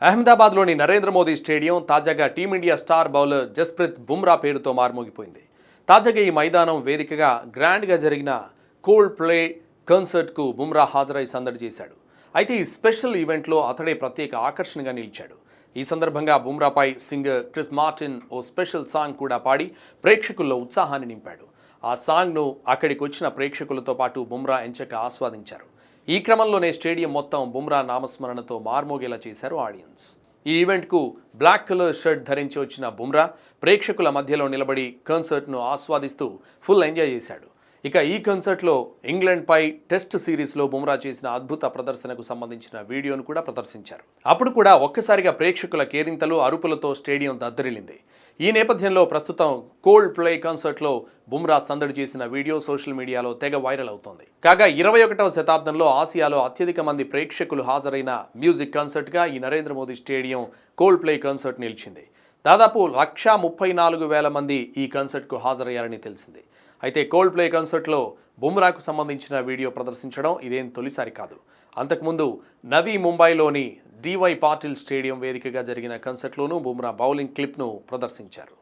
అహ్మదాబాద్లోని Narendra Modi stadium తాజాగా team India star bowler Jasprit Bumrah పేరుతో మార్మోగిపోయింది. తాజాగా ఈ మైదానం వేదికగా గ్రాండ్గా జరిగిన కోల్డ్ ప్లే కన్సర్ట్కు బుమ్రా హాజరై సందడి చేశాడు. అయితే ఈ స్పెషల్ ఈవెంట్లో అతడే ప్రత్యేక ఆకర్షణగా నిలిచాడు. ఈ సందర్భంగా బుమ్రాపై సింగర్ క్రిస్ మార్టిన్ ఓ స్పెషల్ సాంగ్ కూడా పాడి ప్రేక్షకుల్లో ఉత్సాహాన్ని నింపాడు. ఆ సాంగ్ను అక్కడికి వచ్చిన ప్రేక్షకులతో పాటు బుమ్రా ఎంచక ఆస్వాదించారు. ఈ క్రమంలోనే స్టేడియం మొత్తం బుమ్రా నామస్మరణతో మార్మోగేలా చేశారు ఆడియన్స్. ఈ ఈవెంట్కు బ్లాక్ కలర్ షర్ట్ ధరించి వచ్చిన బుమ్రా ప్రేక్షకుల మధ్యలో నిలబడి కన్సర్ట్ను ఆస్వాదిస్తూ ఫుల్ ఎంజాయ్ చేశాడు. ఇక ఈ కన్సర్ట్లో ఇంగ్లాండ్పై టెస్ట్ సిరీస్లో బుమ్రా చేసిన అద్భుత ప్రదర్శనకు సంబంధించిన వీడియోను కూడా ప్రదర్శించారు. అప్పుడు కూడా ఒక్కసారిగా ప్రేక్షకుల కేరింతలు అరుపులతో స్టేడియం దద్దరిల్లింది. ఈ నేపథ్యంలో ప్రస్తుతం కోల్డ్ ప్లే కన్సర్ట్లో బుమ్రా సందడి చేసిన వీడియో సోషల్ మీడియాలో తెగ వైరల్ అవుతోంది. కాగా 21వ శతాబ్దంలో ఆసియాలో అత్యధిక మంది ప్రేక్షకులు హాజరైన మ్యూజిక్ కన్సర్ట్గా ఈ Narendra Modi stadium Coldplay concert నిలిచింది. దాదాపు 1,34,000 మంది ఈ కన్సర్ట్కు హాజరయ్యారని తెలిసింది. అయితే కోల్డ్ ప్లే కన్సర్ట్లో బుమ్రాకు సంబంధించిన వీడియో ప్రదర్శించడం ఇదేం తొలిసారి కాదు. అంతకుముందు నవీ ముంబైలోని డివై పాటిల్ స్టేడియం వేదికగా జరిగిన కన్సర్ట్లోనూ బుమ్రా బౌలింగ్ క్లిప్ను ప్రదర్శించారు.